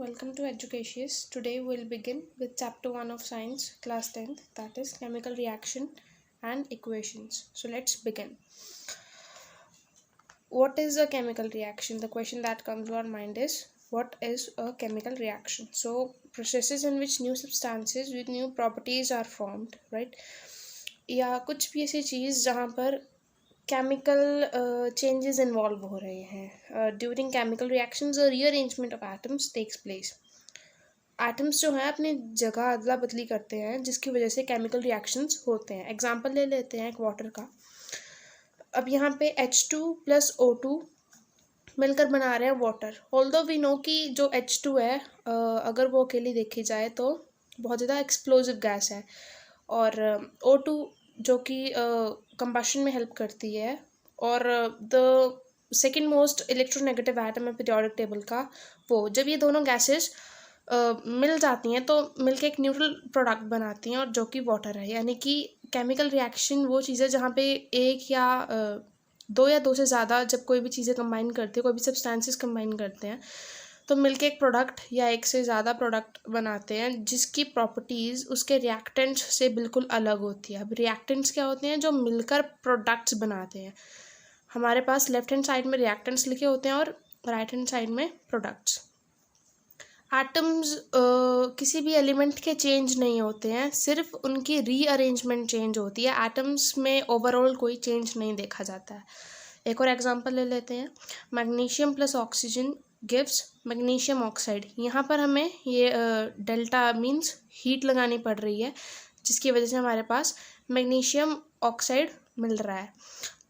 welcome to Educatious. Today we'll begin with chapter 1 of science, class 10th, that is chemical reaction and equations. So let's begin. What is a chemical reaction? The question that comes to our mind is, what is a chemical reaction? So processes in which new substances with new properties are formed, right? या कुछ भी ऐसी चीज़ जहाँ पर chemical changes involve हो रहे हैं. During chemical reactions rearrangement of atoms takes place. Atoms जो हैं अपनी जगह अदला बदली करते हैं जिसकी वजह से केमिकल रिएक्शंस होते हैं. एग्जांपल ले लेते हैं एक वाटर का. अब यहाँ पे H2 प्लस O2 मिलकर बना रहे हैं वाटर. ऑल्दो वी नो कि जो H2 है अगर वो अकेली देखी जाए तो बहुत ज़्यादा एक्सप्लोजिव गैस है, और O2 जो कि कंबशन में हेल्प करती है, और the second most electronegative atom है पीरियोडिक टेबल का, वो जब ये दोनों गैसेस मिल जाती हैं तो मिलके एक न्यूट्रल प्रोडक्ट बनाती हैं और जो कि वाटर है. यानी कि केमिकल रिएक्शन वो चीज़ है जहाँ पे एक या दो या दो से ज़्यादा जब कोई भी चीज़ें कंबाइन करते हैं, कोई भी सब्सटेंसेस कंबाइन करते हैं तो मिलके एक प्रोडक्ट या एक से ज़्यादा प्रोडक्ट बनाते हैं जिसकी प्रॉपर्टीज़ उसके रिएक्टेंट्स से बिल्कुल अलग होती है. अब रिएक्टेंट्स क्या होते हैं? जो मिलकर प्रोडक्ट्स बनाते हैं. हमारे पास लेफ्ट हैंड साइड में रिएक्टेंट्स लिखे होते हैं और राइट हैंड साइड में प्रोडक्ट्स. एटम्स किसी भी एलिमेंट के चेंज नहीं होते हैं, सिर्फ उनकी रीअरेंजमेंट चेंज होती है. एटम्स में ओवरऑल कोई चेंज नहीं देखा जाता है. एक और एग्जांपल ले लेते हैं. Magnesium plus oxygen gives magnesium oxide. यहाँ पर हमें ये डेल्टा मीन्स हीट लगानी पड़ रही है जिसकी वजह से हमारे पास मैग्नीशियम ऑक्साइड मिल रहा है.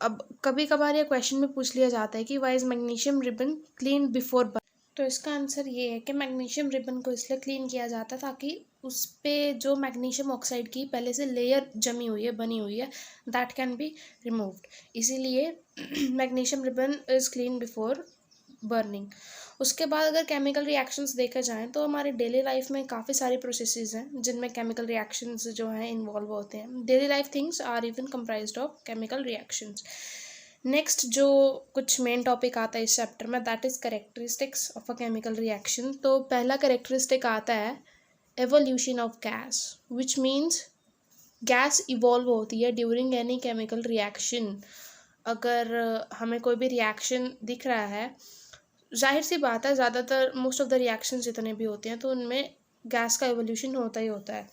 अब कभी कभार ये क्वेश्चन में पूछ लिया जाता है कि why is magnesium ribbon clean before. तो इसका आंसर ये है कि मैग्नीशियम रिबन को इसलिए क्लीन किया जाता है ताकि उस पर जो मैग्नीशियम ऑक्साइड की पहले से लेयर जमी हुई है, बनी हुई है, दैट कैन बी रिमूव्ड. इसीलिए magnesium ribbon is clean before burning. उसके बाद अगर केमिकल रिएक्शंस देखा जाएँ तो हमारी डेली लाइफ में काफ़ी सारे प्रोसेसेस हैं जिनमें केमिकल रिएक्शंस जो हैं इन्वॉल्व होते हैं. Daily life things are even comprised of chemical reactions. Next जो कुछ मेन टॉपिक आता है इस चैप्टर में, that is characteristics of a chemical reaction. तो पहला कैरेक्टरिस्टिक आता है evolution of gas, which means gas evolve होती है ड्यूरिंग एनी केमिकल रिएक्शन. अगर हमें कोई भी रिएक्शन दिख रहा है, जाहिर सी बात है ज़्यादातर मोस्ट ऑफ द रिएक्शंस जितने भी होते हैं तो उनमें गैस का एवोल्यूशन होता ही होता है.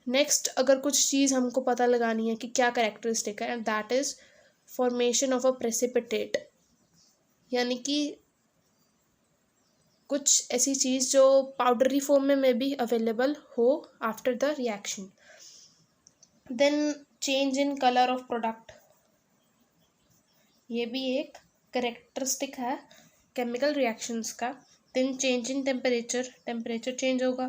नेक्स्ट अगर कुछ चीज़ हमको पता लगानी है कि क्या कैरेक्टरिस्टिक है, that is formation of a precipitate. यानी कि कुछ ऐसी चीज़ जो पाउडरी फॉर्म में भी अवेलेबल हो after the reaction. Then change in colour of product, ये भी एक कैरेक्टरिस्टिक है केमिकल रिएक्शंस का. Then change in temperature, temperature change होगा.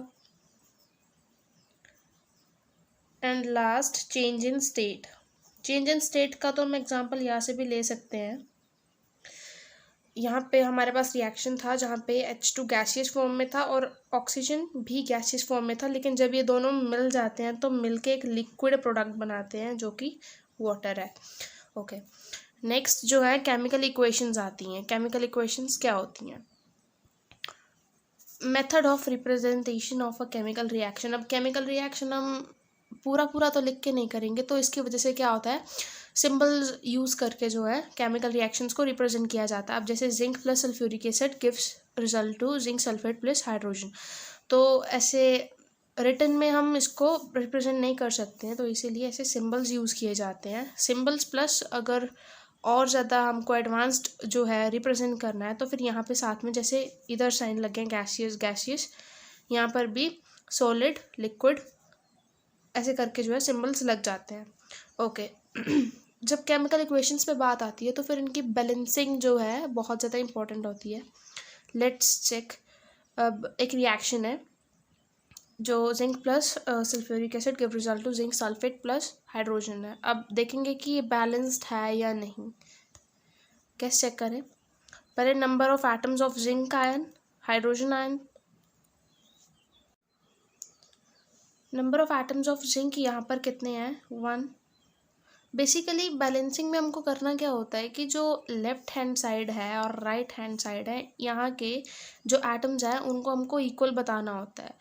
And last change in state. Change in state का तो हम एग्जांपल यहाँ से भी ले सकते हैं. यहाँ पे हमारे पास रिएक्शन था जहाँ पे H2 गैसियस फॉर्म में था और ऑक्सीजन भी गैसियस फॉर्म में था, लेकिन जब ये दोनों मिल जाते हैं तो मिलके एक लिक्विड प्रोडक्ट बनाते हैं जो कि वाटर है. ओके. नेक्स्ट जो है केमिकल इक्वेशंस आती हैं. केमिकल इक्वेशंस क्या होती हैं? Method of representation of a chemical reaction. अब केमिकल रिएक्शन हम पूरा तो लिख के नहीं करेंगे, तो इसकी वजह से क्या होता है, सिंबल्स यूज़ करके जो है केमिकल रिएक्शंस को रिप्रेजेंट किया जाता है. अब जैसे zinc plus sulphuric acid gives result to zinc sulphate plus hydrogen. तो ऐसे रिटन में हम इसको रिप्रेजेंट नहीं कर सकते हैं, तो इसीलिए ऐसे सिंबल्स यूज़ किए जाते हैं. सिंबल्स प्लस अगर और ज़्यादा हमको एडवांस्ड जो है रिप्रेजेंट करना है तो फिर यहाँ पे साथ में जैसे इधर साइन लगे हैं गैसियस गैसियस, यहाँ पर भी सॉलिड लिक्विड, ऐसे करके जो है सिंबल्स लग जाते हैं. ओके. जब केमिकल इक्वेशंस पे बात आती है तो फिर इनकी बैलेंसिंग जो है बहुत ज़्यादा इंपॉर्टेंट होती है. Let's check. अब एक रिएक्शन है जो zinc plus sulphuric acid give result to zinc sulphate plus hydrogen है. अब देखेंगे कि ये बैलेंस्ड है या नहीं. कैसे चेक करें? पहले number of atoms of zinc ion, hydrogen ion. Number of atoms of zinc यहाँ पर कितने हैं? 1. बेसिकली बैलेंसिंग में हमको करना क्या होता है कि जो लेफ्ट हैंड साइड है और राइट हैंड साइड है, यहाँ के जो एटम्स हैं उनको हमको इक्वल बताना होता है।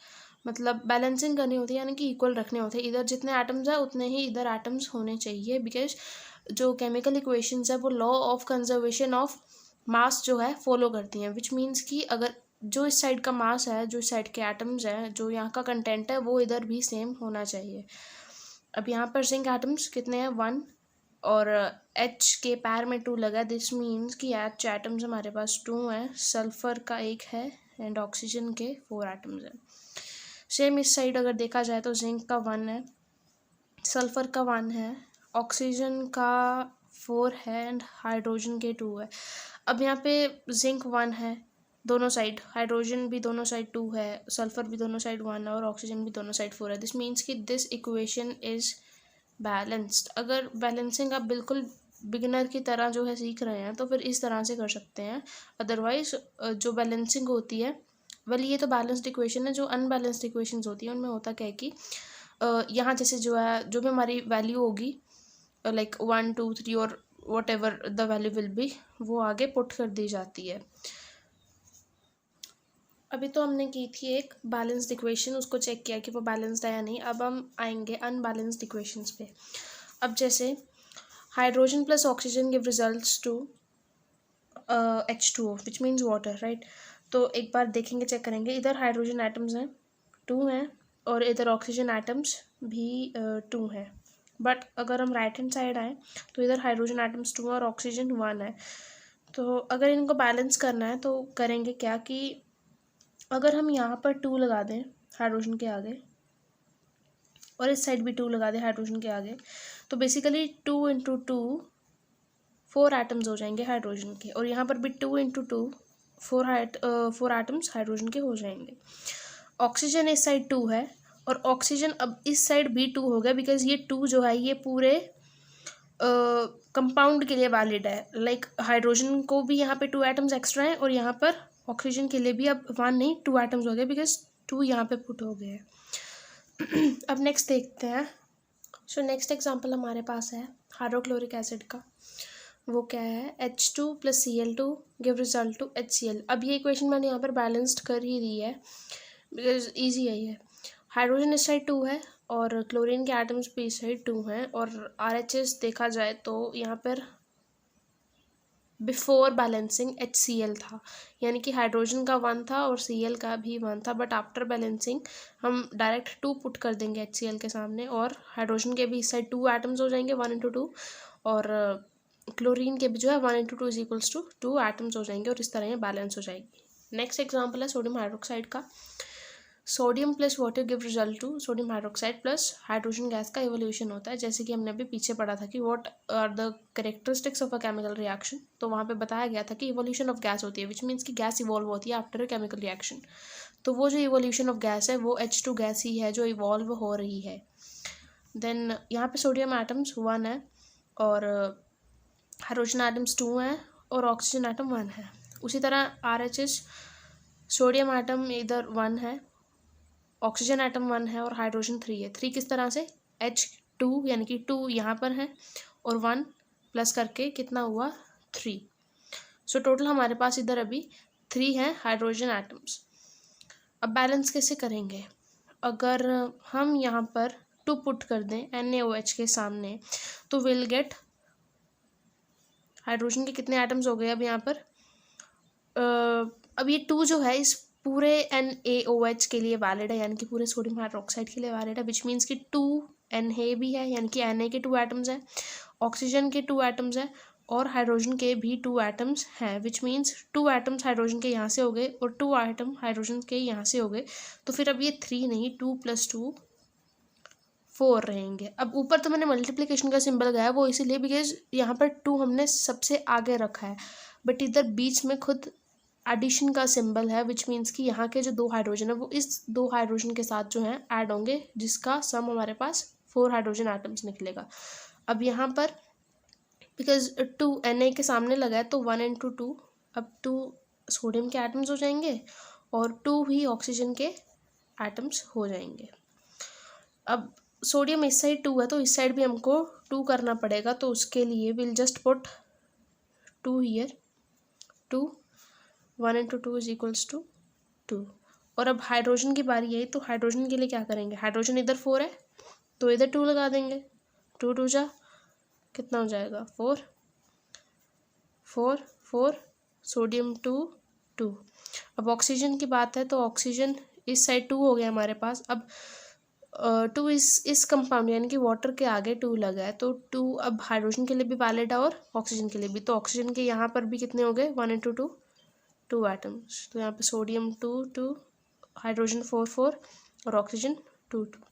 मतलब बैलेंसिंग करनी होती है, यानी कि इक्वल रखने होते हैं। इधर जितने एटम्स हैं उतने ही इधर एटम्स होने चाहिए, बिकॉज जो केमिकल इक्वेशंस है वो law of conservation of mass जो है फॉलो करती हैं, विच मीन्स कि अगर जो इस साइड का मास है, जो इस साइड के एटम्स हैं, जो यहाँ का कंटेंट है, वो इधर भी सेम होना चाहिए। अब यहाँ पर जिंक एटम्स कितने हैं, 1, और H के पैर में 2 लगा, दिस मीन्स कि H एटम्स हमारे पास 2 हैं, सल्फर का 1 है एंड ऑक्सीजन के 4 एटम्स हैं। सेम इस साइड अगर देखा जाए तो जिंक का 1 है, सल्फर का 1 है, ऑक्सीजन का 4 है एंड हाइड्रोजन के 2 है। अब यहाँ पे जिंक 1 है दोनों साइड, हाइड्रोजन भी दोनों साइड 2 है, सल्फर भी दोनों साइड 1 है और ऑक्सीजन भी दोनों साइड 4 है। दिस मीन्स कि दिस इक्वेशन इज बैलेंस्ड। अगर बैलेंसिंग आप बिल्कुल बिगिनर की तरह जो है सीख रहे हैं तो फिर इस तरह से कर सकते हैं। अदरवाइज जो बैलेंसिंग होती है, वेल ये तो बैलेंस्ड इक्वेशन है। जो अनबैलेंस्ड इक्वेशंस होती हैं उनमें होता क्या है कि यहाँ जैसे जो है, जो भी हमारी वैल्यू होगी लाइक 1 2 3 और what ever the value will be, वो आगे पुट कर दी जाती है। अभी तो हमने की थी एक बैलेंस्ड इक्वेशन, उसको चेक किया कि वो बैलेंस्ड है या नहीं। अब हम आएंगे अनबैलेंस्ड इक्वेशंस पे। अब जैसे hydrogen plus oxygen give results to H2O which means water, right. तो एक बार देखेंगे, चेक करेंगे, इधर हाइड्रोजन एटम्स हैं 2 हैं और इधर ऑक्सीजन एटम्स भी 2 हैं। बट अगर हम राइट हैंड साइड आए तो इधर हाइड्रोजन एटम्स 2 और ऑक्सीजन 1 है। तो अगर इनको बैलेंस करना है तो करेंगे क्या कि अगर हम यहाँ पर 2 लगा दें हाइड्रोजन के आगे और इस साइड भी 2 लगा दें हाइड्रोजन के आगे, तो बेसिकली 2 इंटू 2 4 एटम्स हो जाएंगे हाइड्रोजन के, और यहाँ पर भी 2 इंटू 2 4 एटम्स हाइड्रोजन के हो जाएंगे। ऑक्सीजन इस साइड 2 है और ऑक्सीजन अब इस साइड भी 2 हो गया, बिकॉज ये 2 जो है ये पूरे कंपाउंड के लिए वैलिड है। लाइक हाइड्रोजन को भी यहाँ पे 2 एटम्स एक्स्ट्रा हैं और यहाँ पर ऑक्सीजन के लिए भी अब 1 नहीं 2 एटम्स हो गए, बिकॉज 2 यहाँ पे पुट हो गए हैं। अब नेक्स्ट देखते हैं। सो नेक्स्ट एग्जांपल हमारे पास है हाइड्रोक्लोरिक एसिड का। वो क्या है, H2 plus Cl2 give result to HCl। अब ये इक्वेशन मैंने यहाँ पर बैलेंस्ड कर ही दी है, बिकॉज ईजी है ये। हाइड्रोजन इस साइड 2 है और क्लोरीन के एटम्स भी इस साइड 2 हैं, और RHS देखा जाए तो यहाँ पर बिफोर बैलेंसिंग HCl था, यानी कि हाइड्रोजन का 1 था और Cl का भी 1 था, बट आफ्टर बैलेंसिंग हम डायरेक्ट 2 पुट कर देंगे HCl के सामने, और हाइड्रोजन के भी इस साइड 2 एटम्स हो जाएंगे 1 इंटू 2, और क्लोरीन के भी जो है 1 into 2 is equals to 2 atoms हो जाएंगे, और इस तरह ये बैलेंस हो जाएगी। नेक्स्ट एग्जाम्पल है सोडियम हाइड्रोक्साइड का। Sodium plus water give result to sodium hydroxide plus hydrogen gas का इवोल्यूशन होता है। जैसे कि हमने अभी पीछे पढ़ा था कि what are the characteristics of a chemical reaction, तो वहाँ पे बताया गया था कि इवोल्यूशन ऑफ गैस होती है, विच मीन्स कि गैस इवॉल्व होती है आफ्टर अ केमिकल रिएक्शन। तो वो जो इवोल्यूशन ऑफ गैस है वो H2 गैस ही है जो इवॉल्व हो रही है। देन यहाँ पे सोडियम एटम्स 1 है और हाइड्रोजन एटम्स 2 हैं और ऑक्सीजन एटम 1 है। उसी तरह RHS सोडियम एटम इधर 1 है, ऑक्सीजन एटम 1 है और हाइड्रोजन 3 है। 3 किस तरह से, H2 यानी कि 2 यहाँ पर है और 1 प्लस करके कितना हुआ 3। सो टोटल हमारे पास इधर अभी 3 हैं हाइड्रोजन एटम्स। अब बैलेंस कैसे करेंगे, अगर हम यहाँ पर 2 पुट कर दें NaOH के सामने तो विल गेट, हाइड्रोजन के कितने एटम्स हो गए अब यहाँ पर, अब ये 2 जो है इस पूरे NaOH के लिए वैलिड है, यानी कि पूरे सोडियम हाइड्रोक्साइड के लिए वैलिड है, विच मीन्स कि 2 Na भी है, यानी कि Na के 2 एटम्स हैं, ऑक्सीजन के 2 एटम्स हैं और हाइड्रोजन के भी 2 एटम्स हैं, विच मीन्स 2 एटम्स हाइड्रोजन के यहाँ से हो गए और 2 एटम हाइड्रोजन के यहाँ से हो गए। तो फिर अब ये 3 नहीं 2 + 2 4 रहेंगे। अब ऊपर तो मैंने मल्टीप्लिकेशन का सिंबल गया वो इसीलिए बिकॉज यहाँ पर 2 हमने सबसे आगे रखा है, बट इधर बीच में खुद एडिशन का सिंबल है, विच मीन्स कि यहाँ के जो 2 हाइड्रोजन है वो इस 2 हाइड्रोजन के साथ जो है ऐड होंगे, जिसका सम हमारे पास 4 हाइड्रोजन एटम्स निकलेगा। अब यहाँ पर बिकॉज 2 Na के सामने लगा है तो 1 इंटू 2, अब 2 सोडियम के एटम्स हो जाएंगे और 2 ही ऑक्सीजन के एटम्स हो जाएंगे। अब सोडियम इस साइड 2 है तो इस साइड भी हमको 2 करना पड़ेगा, तो उसके लिए will just put 2 here, 2, 1 into 2 is equals to 2। और अब हाइड्रोजन की बारी आई, तो हाइड्रोजन के लिए क्या करेंगे, हाइड्रोजन इधर 4 है तो इधर 2 लगा देंगे, 2 2 जा कितना हो जाएगा 4, 4 4, सोडियम 2 2। अब ऑक्सीजन की बात है तो ऑक्सीजन इस साइड 2 हो गया हमारे पास। अब 2 इस कंपाउंड यानी कि वाटर के आगे 2 लगा है, तो 2 अब हाइड्रोजन के लिए भी वैलिड है और ऑक्सीजन के लिए भी। तो ऑक्सीजन के यहाँ पर भी कितने हो गए, 1 इंटू 2, 2 एटम्स। तो यहाँ पे सोडियम 2 2, हाइड्रोजन 4 4 और ऑक्सीजन 2 2।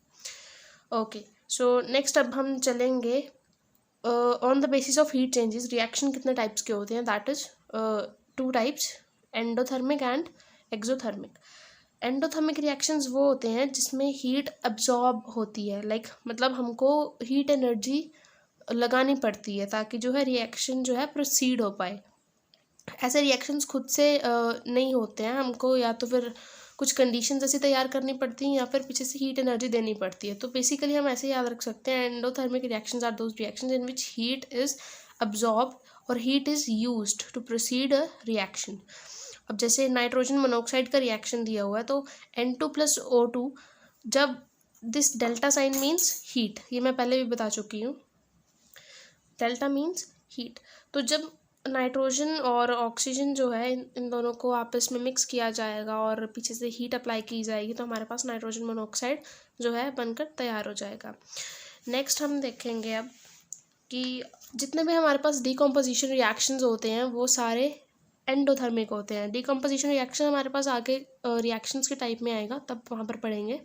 ओके, सो नेक्स्ट अब हम चलेंगे on the basis of heat changes reaction कितने टाइप्स के होते हैं, that is 2 types, endothermic and exothermic. Endothermic reactions वो होते हैं जिसमें हीट अब्जॉर्ब होती है, लाइक मतलब हमको हीट एनर्जी लगानी पड़ती है ताकि जो है रिएक्शन जो है प्रोसीड हो पाए। ऐसे रिएक्शंस खुद से नहीं होते हैं, हमको या तो फिर कुछ कंडीशंस ऐसी तैयार करनी पड़ती हैं या फिर पीछे से हीट एनर्जी देनी पड़ती है। तो बेसिकली हम ऐसे याद रख सकते हैं, endothermic reactions are those reactions in which heat is absorb और heat is used to proceed a reaction. अब जैसे नाइट्रोजन मोनोऑक्साइड का रिएक्शन दिया हुआ है तो N2+O2, जब this delta sign means heat, ये मैं पहले भी बता चुकी हूँ, डेल्टा मीन्स हीट। तो जब नाइट्रोजन और ऑक्सीजन जो है इन दोनों को आपस में मिक्स किया जाएगा और पीछे से हीट अप्लाई की जाएगी तो हमारे पास नाइट्रोजन मोनोऑक्साइड जो है बनकर तैयार हो जाएगा। नेक्स्ट हम देखेंगे अब कि जितने भी हमारे पास डिकम्पोजिशन रिएक्शंस होते हैं वो सारे एंडोथर्मिक होते हैं। डिकम्पोजिशन रिएक्शन हमारे पास आगे रिएक्शंस के टाइप में आएगा तब वहाँ पर पढ़ेंगे।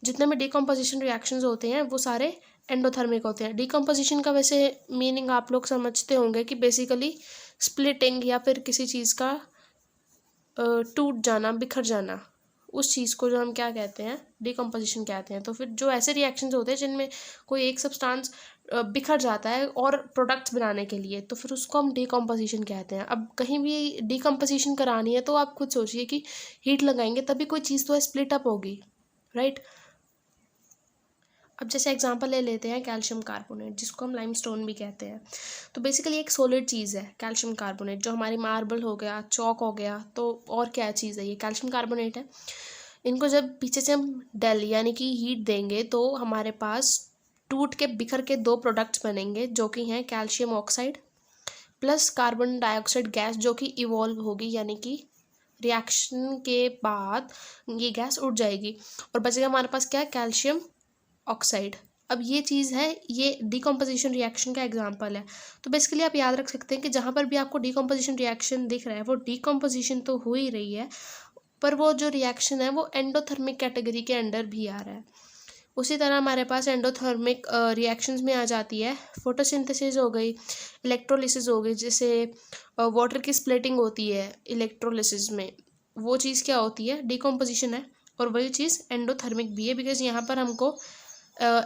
जितने भी डिकम्पोजिशन रिएक्शंस होते हैं वो सारे एंडोथर्मिक होते हैं। डिकम्पोजिशन का वैसे मीनिंग आप लोग समझते होंगे कि बेसिकली स्प्लिटिंग या फिर किसी चीज़ का टूट जाना, बिखर जाना, उस चीज़ को जो हम क्या कहते हैं, डिकम्पोजिशन कहते हैं। तो फिर जो ऐसे रिएक्शंस होते हैं जिनमें कोई एक सब्सटेंस बिखर जाता है और प्रोडक्ट्स बनाने के लिए, तो फिर उसको हम डिकम्पोजिशन कहते हैं। अब कहीं भी डिकम्पोजिशन करानी है तो आप खुद सोचिए कि हीट लगाएंगे तभी कोई चीज़ तो स्प्लिट अप होगी, राइट। अब जैसे एग्जांपल ले लेते हैं कैल्शियम कार्बोनेट, जिसको हम लाइमस्टोन भी कहते हैं। तो बेसिकली एक सॉलिड चीज़ है कैल्शियम कार्बोनेट, जो हमारी मार्बल हो गया, चौक हो गया, तो और क्या चीज़ है, ये कैल्शियम कार्बोनेट है। इनको जब पीछे से हम डेल यानी कि हीट देंगे तो हमारे पास टूट के बिखर के 2 प्रोडक्ट्स बनेंगे जो कि हैं calcium oxide plus carbon dioxide gas, जो कि इवॉल्व होगी यानी कि रिएक्शन के बाद ये गैस उड़ जाएगी और बचेगा हमारे पास क्या, कैल्शियम ऑक्साइड। अब ये चीज़ है, ये डिकम्पोजिशन रिएक्शन का एग्जांपल है। तो बेसिकली आप याद रख सकते हैं कि जहाँ पर भी आपको डिकम्पोजिशन रिएक्शन दिख रहा है वो डिकम्पोजिशन तो हो ही रही है, पर वो जो रिएक्शन है वो एंडोथर्मिक कैटेगरी के अंडर भी आ रहा है। उसी तरह हमारे पास एंडोथर्मिक रिएक्शंस में आ जाती है फोटोसिंथेसिस हो गई, इलेक्ट्रोलिसिस हो गई, जैसे वाटर की स्प्लिटिंग होती है इलेक्ट्रोलिसिस में, वो चीज़ क्या होती है, डिकम्पोजिशन है। और वही चीज़ एंडोथर्मिक भी है, बिकॉज यहाँ पर हमको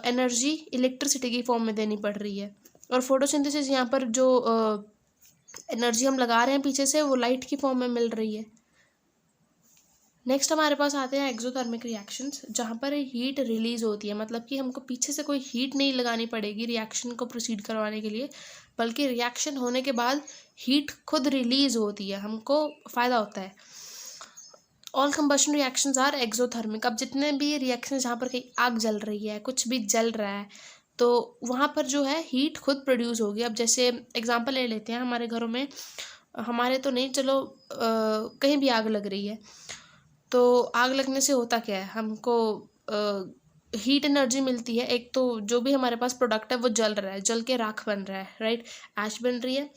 एनर्जी इलेक्ट्रिसिटी की फॉर्म में देनी पड़ रही है। और फोटोसिंथेसिस यहाँ पर जो एनर्जी हम लगा रहे हैं पीछे से वो लाइट की फॉर्म में मिल रही है। नेक्स्ट हमारे पास आते हैं एक्सोथर्मिक रिएक्शंस, जहाँ पर हीट रिलीज होती है, मतलब कि हमको पीछे से कोई हीट नहीं लगानी पड़ेगी रिएक्शन को प्रोसीड करवाने के लिए, बल्कि रिएक्शन होने के बाद हीट खुद रिलीज होती है, हमको फ़ायदा होता है। All combustion reactions are exothermic. अब जितने भी रिएक्शन जहाँ पर कहीं आग जल रही है, कुछ भी जल रहा है, तो वहाँ पर जो है हीट खुद प्रोड्यूस होगी। अब जैसे एग्जांपल ले लेते हैं, हमारे घरों में, हमारे तो नहीं, चलो कहीं भी आग लग रही है, तो आग लगने से होता क्या है, हमको हीट एनर्जी मिलती है। एक तो जो भी हमारे पास प्रोडक्ट है वो जल रहा है, जल के राख बन रहा है, राइट, ऐश बन रही है,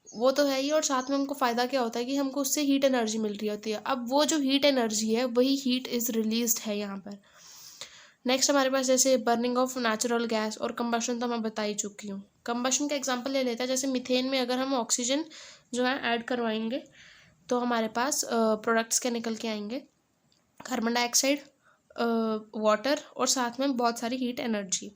वो तो है ही, और साथ में हमको फ़ायदा क्या होता है कि हमको उससे हीट एनर्जी मिल रही होती है। अब वो जो हीट एनर्जी है वही हीट इज़ रिलीज्ड है यहाँ पर। नेक्स्ट हमारे पास जैसे बर्निंग ऑफ नेचुरल गैस और कंबशन तो मैं बता ही चुकी हूँ। कंबशन का एग्जांपल ले लेते हैं, जैसे मीथेन में अगर हम ऑक्सीजन जो है ऐड करवाएंगे तो हमारे पास प्रोडक्ट्स क्या निकल के आएंगे, कार्बन डाइऑक्साइड, वाटर और साथ में बहुत सारी हीट एनर्जी।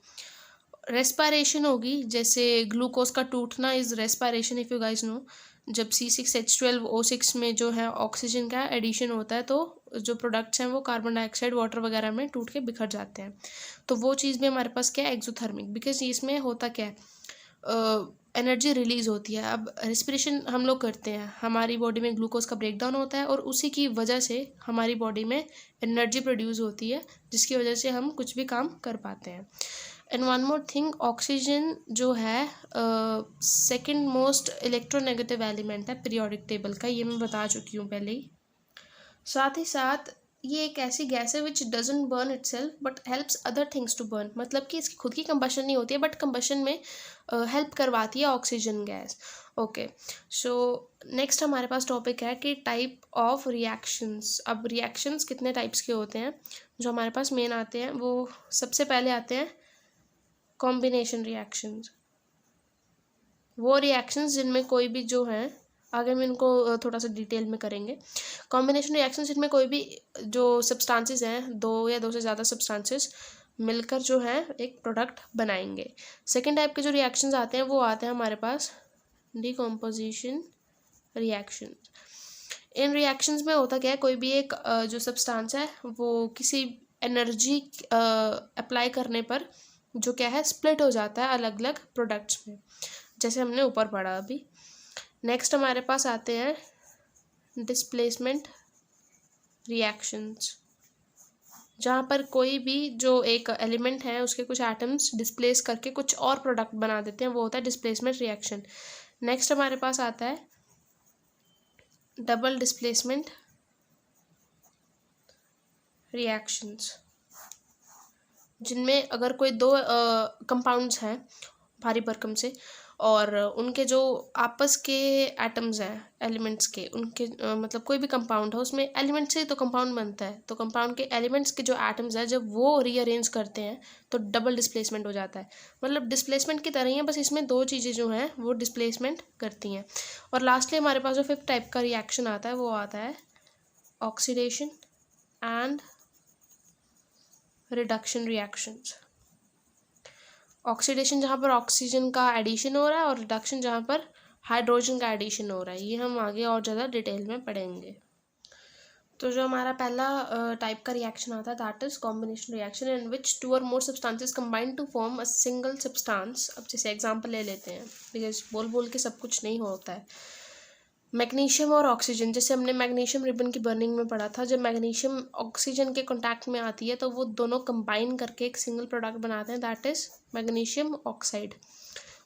रेस्पायरेशन होगी, जैसे ग्लूकोज का टूटना is respiration, if you guys know. जब C6H12O6 में जो है ऑक्सीजन का एडिशन होता है तो जो प्रोडक्ट्स हैं वो कार्बन डाइऑक्साइड वाटर वगैरह में टूट के बिखर जाते हैं। तो वो चीज़ भी हमारे पास क्या है, एक्सोथर्मिक, बिकॉज इसमें होता क्या है, एनर्जी रिलीज़ होती है। अब रिस्पिरेशन हम लोग करते हैं, हमारी बॉडी में ग्लूकोज का ब्रेक डाउन होता है और उसी की वजह से हमारी बॉडी में एनर्जी प्रोड्यूस होती है, जिसकी वजह से हम कुछ भी काम कर पाते हैं। And one more thing, oxygen जो है सेकंड मोस्ट इलेक्ट्रोनेगेटिव एलिमेंट है पीरियोडिक टेबल का, ये मैं बता चुकी हूँ पहले ही। साथ ही साथ ये एक ऐसी गैस है which doesn't burn itself but helps other things to burn, मतलब कि इसकी खुद की कंबशन नहीं होती है बट कंबशन में हेल्प करवाती है oxygen gas. Okay, so next हमारे पास टॉपिक है कि टाइप ऑफ रिएक्शंस। अब रिएक्शंस कितने टाइप्स के होते हैं जो हमारे पास मेन आते हैं, वो सबसे पहले आते हैं कॉम्बिनेशन रिएक्शंस। वो रिएक्शंस जिनमें कोई भी जो है, आगे हम इनको थोड़ा सा डिटेल में करेंगे। कॉम्बिनेशन रिएक्शन जिनमें कोई भी जो सब्सटेंसेस हैं, दो या दो से ज़्यादा सब्सटेंसेस मिलकर जो है एक प्रोडक्ट बनाएंगे। सेकेंड टाइप के जो रिएक्शंस आते हैं वो आते हैं हमारे पास डिकम्पोजिशन रिएक्शन। इन रिएक्शंस में होता क्या है, कोई भी एक जो सब्सटेंस है वो किसी एनर्जी अप्लाई करने पर जो क्या है स्प्लिट हो जाता है अलग अलग प्रोडक्ट्स में, जैसे हमने ऊपर पढ़ा अभी। नेक्स्ट हमारे पास आते हैं डिस्प्लेसमेंट रिएक्शंस, जहाँ पर कोई भी जो एक एलिमेंट है उसके कुछ एटम्स डिस्प्लेस करके कुछ और प्रोडक्ट बना देते हैं, वो होता है डिस्प्लेसमेंट रिएक्शन। नेक्स्ट हमारे पास आता है डबल डिस्प्लेसमेंट रिएक्शंस, जिनमें अगर कोई दो कंपाउंड्स हैं भारी भरकम से और उनके जो आपस के एटम्स हैं एलिमेंट्स के, उनके मतलब कोई भी कंपाउंड है उसमें एलिमेंट से तो कंपाउंड बनता है, तो कंपाउंड के एलिमेंट्स के जो एटम्स हैं जब वो रीअरेंज करते हैं तो डबल डिस्प्लेसमेंट हो जाता है। मतलब डिस्प्लेसमेंट की तरह ही है, बस इसमें दो चीज़ें जो हैं वो डिस्प्लेसमेंट करती हैं। और लास्टली हमारे पास जो फिफ्थ टाइप का रिएक्शन आता है वो आता है oxidation and reduction reactions. Oxidation जहाँ पर ऑक्सीजन का एडिशन हो रहा है और रिडक्शन जहाँ पर हाइड्रोजन का एडिशन हो रहा है, ये हम आगे और ज़्यादा डिटेल में पढ़ेंगे। तो जो हमारा पहला टाइप का रिएक्शन आता है that is combination reaction in which two और more substances combine to form a single substance. अब जैसे एग्जांपल ले लेते हैं, बिकॉज बोल बोल के सब कुछ नहीं होता है। मैग्नीशियम और ऑक्सीजन, जैसे हमने मैग्नीशियम रिबन की बर्निंग में पढ़ा था, जब मैग्नीशियम ऑक्सीजन के कांटेक्ट में आती है तो वो दोनों कंबाइन करके एक सिंगल प्रोडक्ट बनाते हैं दैट इज मैग्नीशियम ऑक्साइड।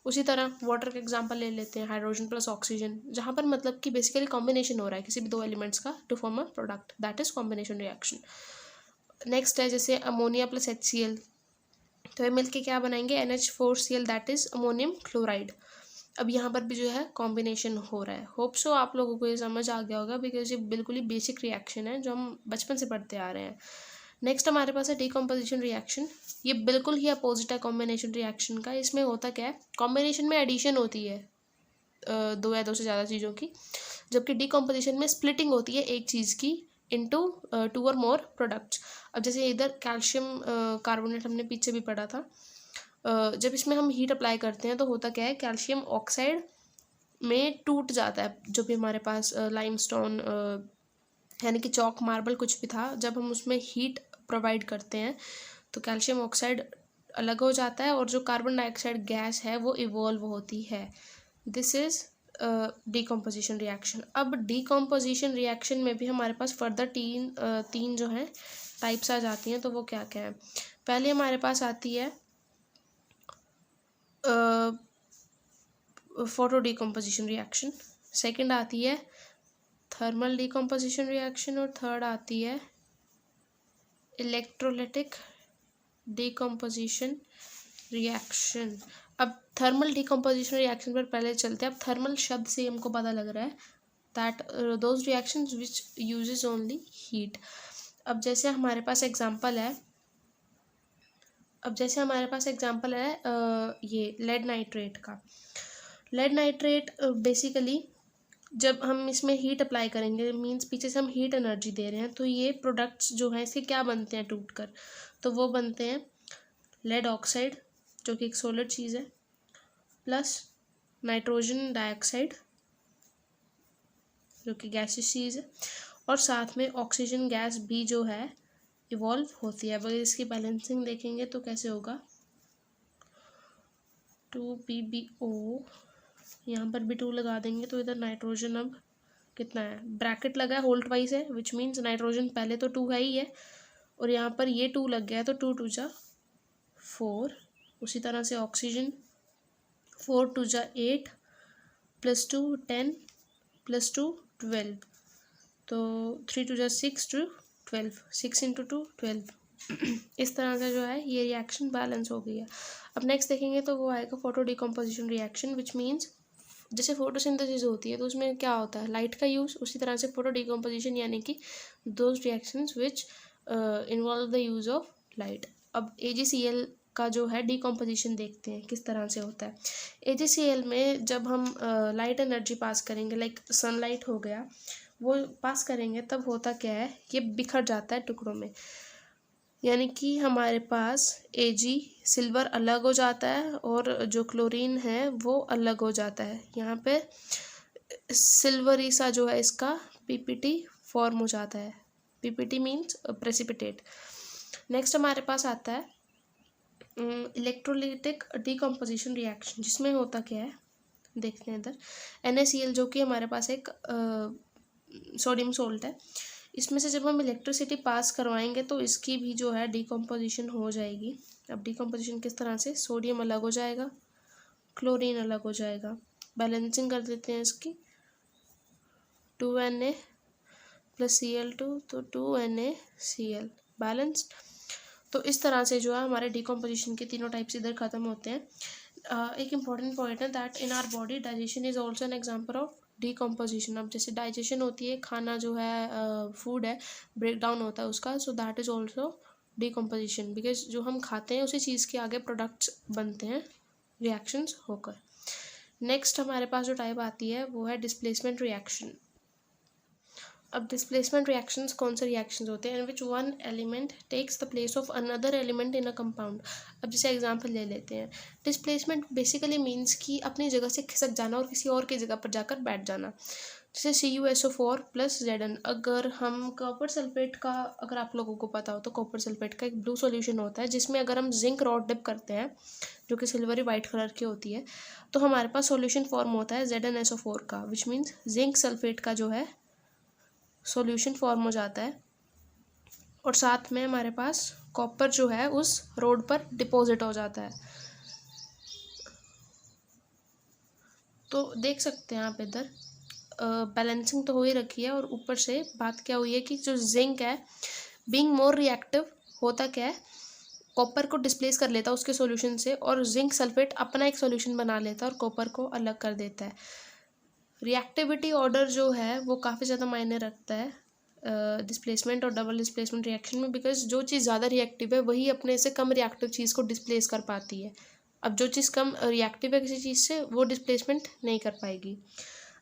उसी तरह वाटर का एग्जांपल ले लेते हैं, हाइड्रोजन प्लस ऑक्सीजन, जहाँ पर मतलब कि बेसिकली कॉम्बिनेशन हो रहा है किसी भी दो एलिमेंट्स का to form a product, that is combination reaction. Next है जैसे अमोनिया प्लस HCl, तो ये मिलके क्या बनाएंगे NH4Cl that is ammonium chloride. अब यहाँ पर भी जो है कॉम्बिनेशन हो रहा है। होप सो आप लोगों को ये समझ आ गया होगा, बिकॉज ये बिल्कुल ही बेसिक रिएक्शन है जो हम बचपन से पढ़ते आ रहे हैं। नेक्स्ट हमारे पास है डीकम्पोजिशन रिएक्शन। ये बिल्कुल ही अपोजिट है कॉम्बिनेशन रिएक्शन का। इसमें होता क्या है, कॉम्बिनेशन में एडिशन होती है दो या दो से ज़्यादा चीज़ों की, जबकि डीकम्पोजिशन में स्प्लिटिंग होती है एक चीज़ की इनटू टू और मोर प्रोडक्ट्स। अब जैसे इधर कैल्शियम कार्बोनेट हमने पीछे भी पढ़ा था, जब इसमें हम हीट अप्लाई करते हैं तो होता क्या है, कैल्शियम ऑक्साइड में टूट जाता है जो भी हमारे पास लाइमस्टोन यानी कि चौक मार्बल कुछ भी था, जब हम उसमें हीट प्रोवाइड करते हैं तो कैल्शियम ऑक्साइड अलग हो जाता है और जो कार्बन डाइऑक्साइड गैस है वो इवॉल्व होती है। This is decomposition reaction. अब डीकम्पोजिशन रिएक्शन में भी हमारे पास फर्दर तीन जो हैं टाइप्स आ जाती हैं, तो वो क्या क्या है। पहले हमारे पास आती है फोटो डीकम्पोजिशन रिएक्शन, सेकंड आती है थर्मल डीकम्पोजिशन रिएक्शन और थर्ड आती है इलेक्ट्रोलिटिक डीकम्पोजिशन रिएक्शन। अब थर्मल डीकम्पोजिशन रिएक्शन पर पहले चलते हैं। अब थर्मल शब्द से हमको पता लग रहा है that those reactions which uses only heat. अब जैसे हमारे पास एग्जांपल है ये लेड नाइट्रेट का। लेड नाइट्रेट बेसिकली जब हम इसमें हीट अप्लाई करेंगे, मींस पीछे से हम हीट एनर्जी दे रहे हैं, तो ये प्रोडक्ट्स जो हैं इसके क्या बनते हैं टूट कर, तो वो बनते हैं लेड ऑक्साइड जो कि एक सॉलिड चीज़ है, प्लस नाइट्रोजन डाइऑक्साइड जो कि गैसियस चीज़ है, और साथ में ऑक्सीजन गैस भी जो है इवॉल्व होती है। अगर इसकी बैलेंसिंग देखेंगे तो कैसे होगा, 2PbO, यहाँ पर भी 2 लगा देंगे तो इधर नाइट्रोजन अब कितना है, ब्रैकेट लगा है, होल्ट वाइज है, विच मीन्स नाइट्रोजन पहले तो 2 है ही है, और यहाँ पर ये 2 लग गया है तो 2 2 जा 4। उसी तरह से ऑक्सीजन 4 2 जा 8 +2 10 +2 12, तो 3 2 जा 6 2 12, 6 × 2 12। इस तरह से जो है ये रिएक्शन बैलेंस हो गई है। अब नेक्स्ट देखेंगे तो वो आएगा photo decomposition reaction, which means जैसे फोटोसिंथेसिस होती है तो उसमें क्या होता है, लाइट का यूज़, उसी तरह से फोटो डिकम्पोजिशन यानी कि those reactions which involve the use of light. अब AgCl का जो है डिकम्पोजिशन देखते हैं किस तरह से होता है। AgCl में जब हम लाइट एनर्जी पास करेंगे, लाइक सनलाइट हो गया, वो पास करेंगे तब होता क्या है, ये बिखर जाता है टुकड़ों में, यानी कि हमारे पास Ag सिल्वर अलग हो जाता है और जो क्लोरीन है वो अलग हो जाता है। यहाँ पे सिल्वरी सा जो है इसका PPT फॉर्म हो जाता है। PPT means precipitate. नेक्स्ट हमारे पास आता है इलेक्ट्रोलिटिक डिकम्पोजिशन रिएक्शन, जिसमें होता क्या है देखते हैं इधर। NaCl जो कि हमारे पास एक सोडियम सोल्ट है, इसमें से जब हम इलेक्ट्रिसिटी पास करवाएंगे तो इसकी भी जो है डिकम्पोजिशन हो जाएगी। अब डिकम्पोजिशन किस तरह से, सोडियम अलग हो जाएगा, क्लोरीन अलग हो जाएगा, बैलेंसिंग कर देते हैं इसकी, 2Na + Cl2 तो 2NaCl बैलेंस्ड। तो इस तरह से जो है हमारे डिकम्पोजिशन के तीनों टाइप्स इधर ख़त्म होते हैं। एक इम्पॉर्टेंट पॉइंट है that in our body digestion is also an example of decomposition. अब जैसे डाइजेशन होती है, खाना जो है फूड है, ब्रेक डाउन होता है उसका, so that is also decomposition, because जो हम खाते हैं उसी चीज़ के आगे प्रोडक्ट्स बनते हैं रिएक्शंस होकर। नेक्स्ट हमारे पास जो टाइप आती है वो है डिस्प्लेसमेंट रिएक्शन। अब डिस्प्लेसमेंट रिएक्शंस कौन से रिएक्शंस होते हैं, in which one element takes the place of another element in a compound. अब जैसे एग्जांपल ले लेते हैं, डिस्प्लेसमेंट बेसिकली मीन्स कि अपनी जगह से खिसक जाना और किसी और की जगह पर जाकर बैठ जाना। जैसे CuSO4 + Zn, अगर हम कॉपर सल्फेट का, अगर आप लोगों को पता हो तो कॉपर सल्फेट का एक ब्लू सॉल्यूशन होता है जिसमें अगर हम जिंक रॉड डिप करते हैं जो कि सिल्वरी वाइट कलर की होती है, तो हमारे पास सॉल्यूशन फॉर्म होता है ZnSO4 का, विच मीन्स जिंक सल्फेट का जो है सॉल्यूशन फॉर्म हो जाता है, और साथ में हमारे पास कॉपर जो है उस रोड पर डिपॉजिट हो जाता है। तो देख सकते हैं आप इधर बैलेंसिंग तो हो ही रखी है, और ऊपर से बात क्या हुई है कि जो जिंक है बीइंग मोर रिएक्टिव होता क्या है, कॉपर को डिस्प्लेस कर लेता है उसके सॉल्यूशन से, और जिंक सल्फेट अपना एक सॉल्यूशन बना लेता है और कॉपर को अलग कर देता है। रिएक्टिविटी ऑर्डर जो है वो काफ़ी ज़्यादा मायने रखता है डिस्प्लेसमेंट और डबल डिस्प्लेसमेंट रिएक्शन में, बिकॉज जो चीज़ ज़्यादा रिएक्टिव है वही अपने से कम रिएक्टिव चीज़ को डिस्प्लेस कर पाती है। अब जो चीज़ कम रिएक्टिव है किसी चीज़ से, वो डिस्प्लेसमेंट नहीं कर पाएगी।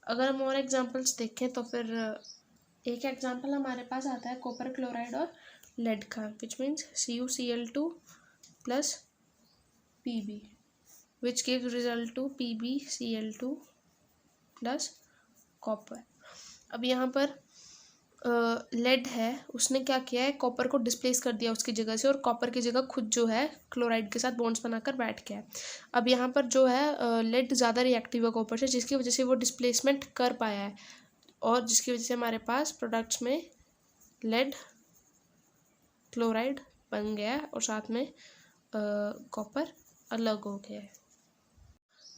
अगर हम और एग्जांपल्स देखें तो फिर एक एग्जांपल हमारे पास आता है कॉपर क्लोराइड और लेड का, which means CuCl2 + Pb, which gives result to PbCl2 + copper. अब यहाँ पर लेड है, उसने क्या किया है, कॉपर को डिस्प्लेस कर दिया उसकी जगह से, और कॉपर की जगह खुद जो है क्लोराइड के साथ बॉन्ड्स बनाकर बैठ गया है। अब यहाँ पर जो है लेड ज़्यादा रिएक्टिव है कॉपर से, जिसकी वजह से वो डिस्प्लेसमेंट कर पाया है, और जिसकी वजह से हमारे पास प्रोडक्ट्स में लेड क्लोराइड बन गया है और साथ में कॉपर अलग हो गया है।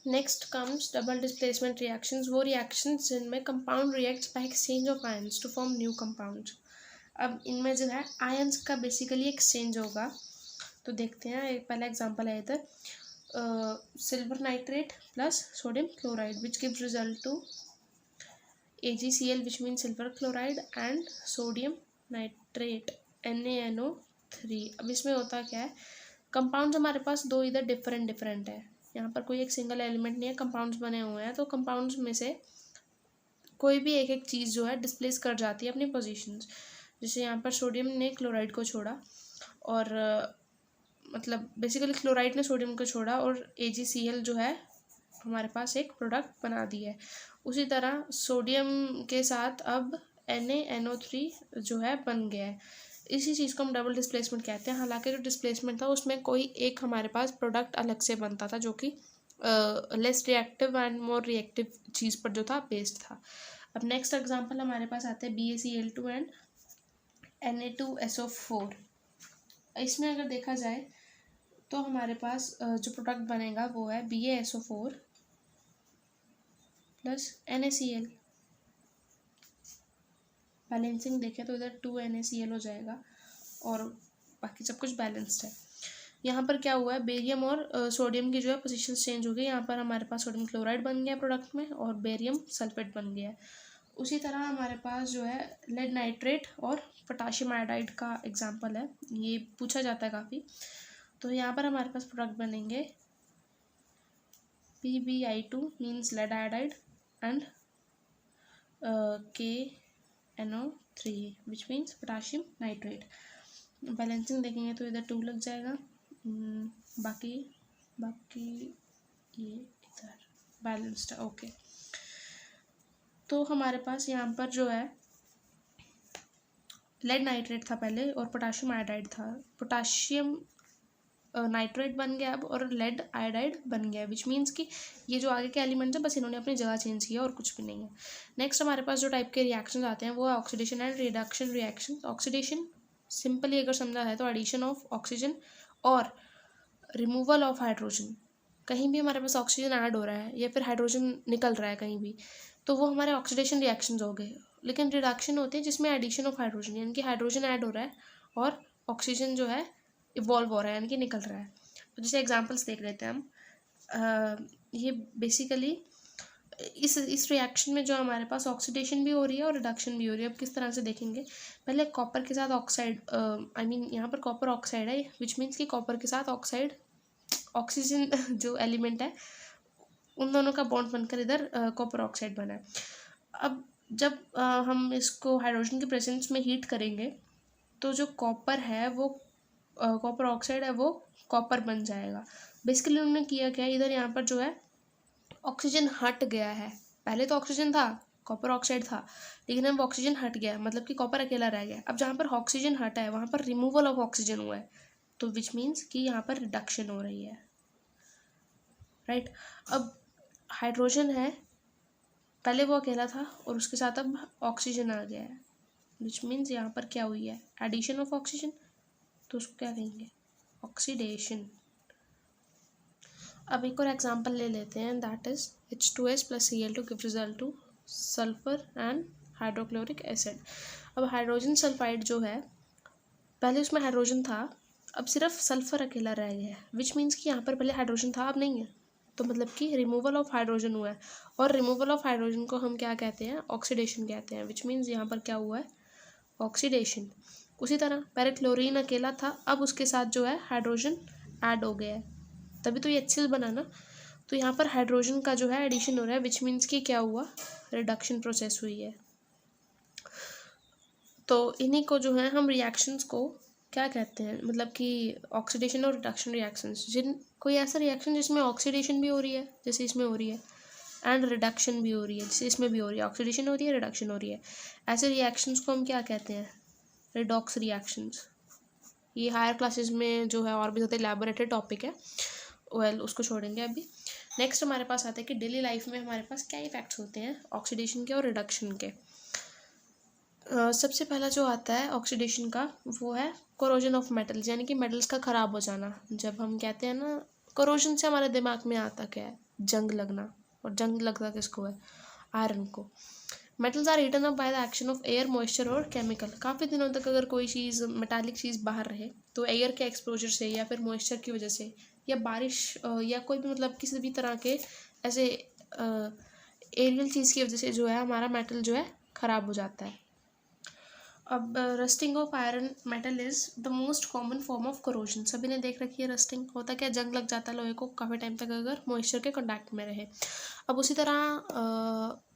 Next comes double displacement reactions, वो रिएक्शंस जिनमें compound reacts by exchange of ions to form new compounds. अब इनमें जो है आयंस का बेसिकली एक्सचेंज होगा, तो देखते हैं। एक पहला एग्जांपल है इधर silver nitrate + sodium chloride, which gives result to AgCl, which mean silver chloride, and sodium nitrate NaNO3। अब इसमें होता क्या है, कंपाउंड्स हमारे पास दो इधर डिफरेंट है, यहाँ पर कोई एक सिंगल एलिमेंट नहीं है, कंपाउंड्स बने हुए हैं, तो कंपाउंड्स में से कोई भी एक एक चीज़ जो है डिस्प्लेस कर जाती है अपनी पोजीशंस। जैसे यहाँ पर सोडियम ने क्लोराइड को छोड़ा, और मतलब बेसिकली क्लोराइड ने सोडियम को छोड़ा, और AgCl जो है हमारे पास एक प्रोडक्ट बना दी है। उसी तरह सोडियम के साथ अब NaNO3 जो है बन गया है। इसी चीज़ को हम डबल डिस्प्लेसमेंट कहते हैं। हालांकि जो डिस्प्लेसमेंट था उसमें कोई एक हमारे पास प्रोडक्ट अलग से बनता था जो कि less reactive and more reactive चीज़ पर जो था बेस्ड था। अब नेक्स्ट एग्जांपल हमारे पास आते हैं BaCl2 एंड Na2SO4। इसमें अगर देखा जाए तो हमारे पास जो प्रोडक्ट बनेगा वो है BaSO4 प्लस NaCl। बैलेंसिंग देखें तो इधर 2 NaCl हो जाएगा और बाकी सब कुछ बैलेंस्ड है। यहाँ पर क्या हुआ है, बेरियम और सोडियम की जो है पोजीशन चेंज हो गई। यहाँ पर हमारे पास सोडियम क्लोराइड बन गया प्रोडक्ट में और बेरियम सल्फेट बन गया। उसी तरह हमारे पास जो है लेड नाइट्रेट और पोटाशियम आयोडाइड का एग्जांपल है, ये पूछा जाता है काफ़ी। तो यहाँ पर हमारे पास प्रोडक्ट बनेंगे PbI2 means lead iodide and KNO3 which means potassium nitrate. Balancing देखेंगे तो इधर 2 लग जाएगा, बाकी ये इधर बैलेंस्ड है। ओके, तो हमारे पास यहाँ पर जो है लेड नाइट्रेट था पहले और पोटाशियम आयोडाइड था। पोटाशियम नाइट्रेट बन गया अब और लेड आयोडाइड बन गया, विच मीन्स कि ये जो आगे के एलिमेंट्स हैं बस इन्होंने अपनी जगह चेंज किया और कुछ भी नहीं है। नेक्स्ट हमारे पास जो टाइप के रिएक्शंस आते हैं वो है oxidation and reduction reaction. Oxidation simply अगर समझा है तो एडिशन ऑफ ऑक्सीजन और रिमूवल ऑफ हाइड्रोजन। कहीं भी हमारे पास ऑक्सीजन ऐड हो रहा है या फिर हाइड्रोजन निकल रहा है कहीं भी, तो वो हमारे ऑक्सीडेशन रिएक्शंस हो गए। लेकिन रिडक्शन होते हैं जिसमें एडिशन ऑफ हाइड्रोजन, यानी कि हाइड्रोजन ऐड हो रहा है और ऑक्सीजन जो है इवॉल्व हो रहा है, यानी कि निकल रहा है। तो जैसे एग्जांपल्स देख लेते हैं हम। ये बेसिकली इस रिएक्शन में जो हमारे पास ऑक्सीडेशन भी हो रही है और रिडक्शन भी हो रही है। अब किस तरह से देखेंगे, पहले कॉपर के साथ ऑक्साइड, यहाँ पर कॉपर ऑक्साइड है, विच मीन्स कि कॉपर के साथ ऑक्साइड ऑक्सीजन जो एलिमेंट है उन दोनों का बॉन्ड बनकर इधर कॉपर ऑक्साइड बना है। अब जब हम इसको हाइड्रोजन के प्रेजेंस में हीट करेंगे तो जो कॉपर है वो कॉपर ऑक्साइड है वो कॉपर बन जाएगा। बेसिकली उन्होंने किया क्या, इधर यहाँ पर जो है ऑक्सीजन हट गया है। पहले तो ऑक्सीजन था, कॉपर ऑक्साइड था, लेकिन अब ऑक्सीजन हट गया, मतलब कि कॉपर अकेला रह गया। अब जहाँ पर ऑक्सीजन हटा है वहाँ पर रिमूवल ऑफ ऑक्सीजन हुआ है, तो विच मीन्स कि यहाँ पर रिडक्शन हो रही है, राइट। अब हाइड्रोजन है, पहले वो अकेला था और उसके साथ अब ऑक्सीजन आ गया है, विच मीन्स यहाँ पर क्या हुई है, एडिशन ऑफ ऑक्सीजन, तो उसको क्या कहेंगे, ऑक्सीडेशन। अब एक और एग्जांपल ले लेते हैं, that is H2S + Cl2 give result two sulphur and hydrochloric acid. अब हाइड्रोजन सल्फाइड जो है, पहले उसमें हाइड्रोजन था, अब सिर्फ सल्फर अकेला रह गया है, विच मीन्स कि यहाँ पर पहले हाइड्रोजन था अब नहीं है, तो मतलब कि रिमूवल ऑफ हाइड्रोजन हुआ है। और रिमूवल ऑफ हाइड्रोजन को हम क्या कहते हैं, ऑक्सीडेशन कहते हैं, विच मीन्स यहाँ पर क्या हुआ है, ऑक्सीडेशन। उसी तरह पहले क्लोरीन अकेला था, अब उसके साथ जो है हाइड्रोजन ऐड हो गया है, तभी तो ये HCl बना ना। तो यहाँ पर हाइड्रोजन का जो है एडिशन हो रहा है, विच मीन्स कि क्या हुआ, रिडक्शन प्रोसेस हुई है। तो इन्हीं को जो है हम रिएक्शंस को क्या कहते हैं, मतलब कि ऑक्सीडेशन और रिडक्शन रिएक्शंस। कोई ऐसा रिएक्शन जिसमें ऑक्सीडेशन भी हो रही है जैसे इसमें हो रही है एंड रिडक्शन भी हो रही है जैसे इसमें भी हो रही है, ऑक्सीडेशन हो रही है, रिडक्शन हो रही है, ऐसे रिएक्शंस को हम क्या कहते हैं, रिडॉक्स रिएक्शंस। ये हायर क्लासेस में जो है और भी ज़्यादा इलैबोरेटेड टॉपिक है, उसको छोड़ेंगे अभी। नेक्स्ट हमारे पास आता है कि डेली लाइफ में हमारे पास क्या इफेक्ट्स होते हैं ऑक्सीडेशन के और रिडक्शन के। सबसे पहला जो आता है ऑक्सीडेशन का वो है कोरोजन ऑफ मेटल्स, यानी कि मेटल्स का ख़राब हो जाना। जब हम कहते हैं ना कोरोजन से हमारे दिमाग में आता क्या है, जंग लगना, और जंग लगता किसको है, आयरन को। Metals are eaten up by the action of air, moisture और केमिकल। काफ़ी दिनों तक अगर कोई चीज़ मेटालिक चीज़ बाहर रहे तो एयर के एक्सपोजर से या फिर मॉइस्चर की वजह से या बारिश या कोई भी मतलब किसी भी तरह के ऐसे एरियल चीज़ की वजह से जो है हमारा मेटल जो है ख़राब हो जाता है। अब rusting of iron metal is the most common form of corrosion. सभी ने देख रखी है रस्टिंग होता क्या, जंग लग जाता है लोहे को काफ़ी टाइम तक अगर मॉइस्चर के कॉन्टैक्ट में रहे। अब उसी तरह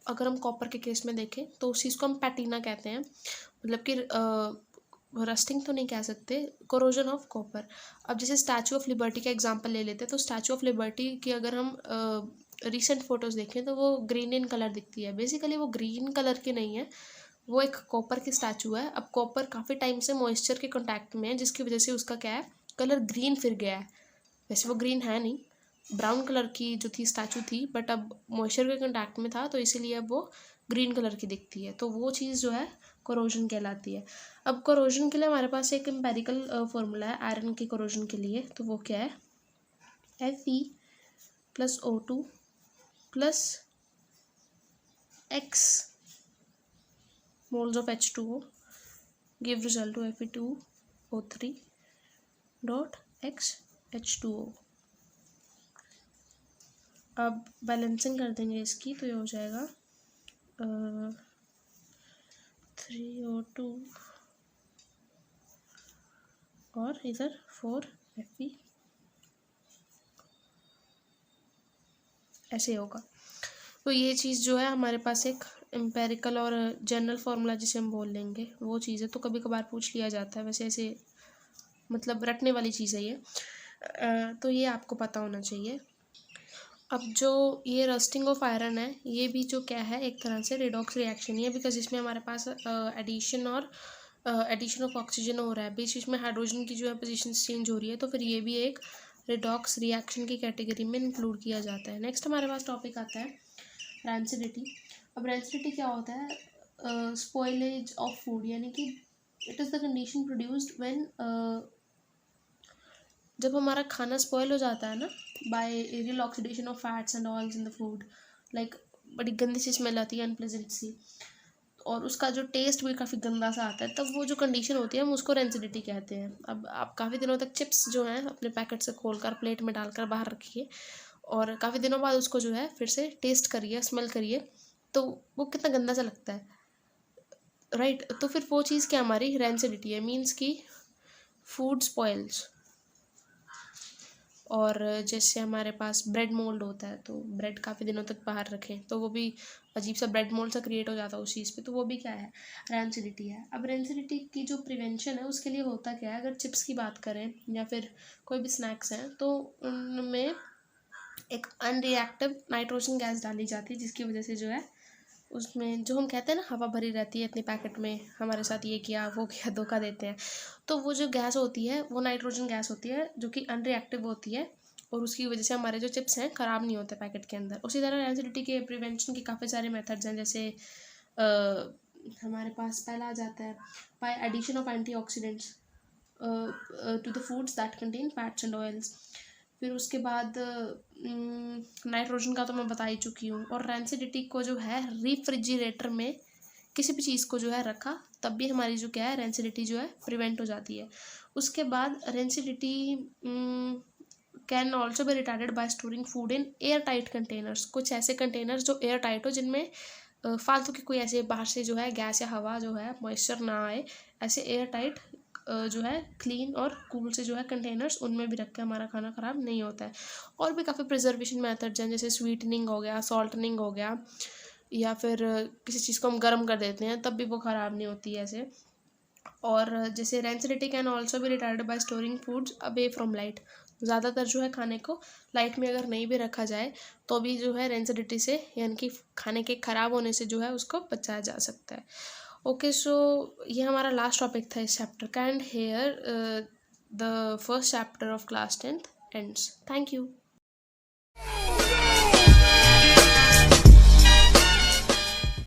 अगर हम कॉपर के केस में देखें तो उस चीज़ को हम पैटिना कहते हैं, मतलब कि रस्टिंग तो नहीं कह सकते, कोरोजन ऑफ कॉपर। अब जैसे स्टैचू ऑफ लिबर्टी का एग्जांपल ले लेते हैं, तो स्टैचू ऑफ लिबर्टी की अगर हम रिसेंट फ़ोटोज़ देखें तो वो ग्रीन इन कलर दिखती है। बेसिकली वो ग्रीन कलर की नहीं है, वो एक कॉपर की स्टैचू है। अब कॉपर काफ़ी टाइम से मॉइस्चर के कांटेक्ट में है, जिसकी वजह से उसका क्या है, कलर ग्रीन फिर गया है। वैसे वो ग्रीन है नहीं, ब्राउन कलर की जो थी स्टैचू थी, बट अब मॉइस्चर के कांटेक्ट में था तो इसीलिए अब वो ग्रीन कलर की दिखती है। तो वो चीज़ जो है कोरोजन कहलाती है। अब कोरोजन के लिए हमारे पास एक एम्पेरिकल फॉर्मूला है आयरन के कोरोजन के लिए। तो वो क्या है, Fe+O2 plus X moles of H2O give result to Fe2O3 dot X H2O। अब बैलेंसिंग कर देंगे इसकी, तो ये हो जाएगा 3O2 और इधर 4Fe, ऐसे होगा। तो ये चीज़ जो है हमारे पास एक एम्पेरिकल और जनरल फार्मूला जिसे हम बोल लेंगे वो चीज़ है। तो कभी कभार पूछ लिया जाता है, वैसे ऐसे मतलब रटने वाली चीज़ है ये। तो ये आपको पता होना चाहिए। अब जो ये रस्टिंग ऑफ आयरन है, ये भी जो क्या है, एक तरह से रिडॉक्स रिएक्शन ही है, बिकॉज इसमें हमारे पास एडिशन ऑफ ऑक्सीजन हो रहा है, बीच बीच में हाइड्रोजन की जो है पोजीशन चेंज हो रही है, तो फिर ये भी एक रिडॉक्स रिएक्शन की कैटेगरी में इंक्लूड किया जाता है। नेक्स्ट हमारे पास टॉपिक आता है रैंसिडिटी। अब रैंसिडिटी क्या होता है, स्पॉइलेज ऑफ फूड, यानी कि it is the condition produced when, जब हमारा खाना स्पॉइल हो जाता है ना by aerial oxidation of fats and oils in the food, like बड़ी गंदी सी स्मेल आती है, अनप्लेजेंट सी, और उसका जो टेस्ट भी काफ़ी गंदा सा आता है, तब वो जो कंडीशन होती है हम उसको रैंसिडिटी कहते हैं। अब आप काफ़ी दिनों तक चिप्स जो हैं अपने पैकेट से खोलकर प्लेट में डालकर बाहर रखिए, और काफ़ी दिनों बाद उसको जो है फिर से टेस्ट करिए, स्मेल करिए, तो वो कितना गंदा सा लगता है, राइट। तो फिर वो चीज़ क्या हमारी रैंसिडिटी है, मीन्स कि फूड स्पॉइल्स। और जैसे हमारे पास ब्रेड मोल्ड होता है, तो ब्रेड काफ़ी दिनों तक बाहर रखें तो वो भी अजीब सा ब्रेड मोल्ड सा क्रिएट हो जाता है उस चीज़ पे, तो वो भी क्या है, रैंसिडिटी है। अब रैंसिडिटी की जो प्रिवेंशन है उसके लिए होता क्या है, अगर चिप्स की बात करें या फिर कोई भी स्नैक्स हैं, तो उनमें एक अनरिएक्टिव नाइट्रोजन गैस डाली जाती है, जिसकी वजह से जो है उसमें जो हम कहते हैं ना हवा भरी रहती है इतने पैकेट में, हमारे साथ ये किया वो किया, धोखा देते हैं। तो वो जो गैस होती है वो नाइट्रोजन गैस होती है, जो कि अनरिएक्टिव होती है, और उसकी वजह से हमारे जो चिप्स हैं ख़राब नहीं होते पैकेट के अंदर। उसी तरह रैंसिडिटी के प्रिवेंशन के काफ़ी सारे मेथड्स हैं, जैसे हमारे पास पहला आ जाता है by addition of antioxidants to the foods that contain fats and oils. फिर उसके बाद नाइट्रोजन का तो मैं बता ही चुकी हूँ। और रैंसिडिटी को जो है रेफ्रिजरेटर में किसी भी चीज़ को जो है रखा, तब भी हमारी जो क्या है रैंसिडिटी जो है प्रिवेंट हो जाती है। उसके बाद rancidity can also be retarded bye storing food in air tight containers. कुछ ऐसे कंटेनर्स जो एयर टाइट हो, जिनमें फालतू की कोई ऐसे बाहर से जो है गैस या हवा जो है मॉइस्चर ना आए, ऐसे एयर टाइट जो है क्लीन और कूल से जो है कंटेनर्स, उनमें भी रख के हमारा खाना ख़राब नहीं होता है। और भी काफ़ी प्रिजर्वेशन मेथड्स हैं, जैसे स्वीटनिंग हो गया, सॉल्टनिंग हो गया, या फिर किसी चीज़ को हम गर्म कर देते हैं तब भी वो ख़राब नहीं होती है ऐसे। और जैसे रैंसिडिटी कैन ऑल्सो भी retarded bye storing foods away from light. ज़्यादातर जो है खाने को लाइट में अगर नहीं भी रखा जाए तो भी जो है रैंसिडिटी से, यानी कि खाने के ख़राब होने से जो है उसको बचाया जा सकता है। ओके, सो ये हमारा लास्ट टॉपिक था इस चैप्टर का, and here the first chapter of class 10th ends. Thank you.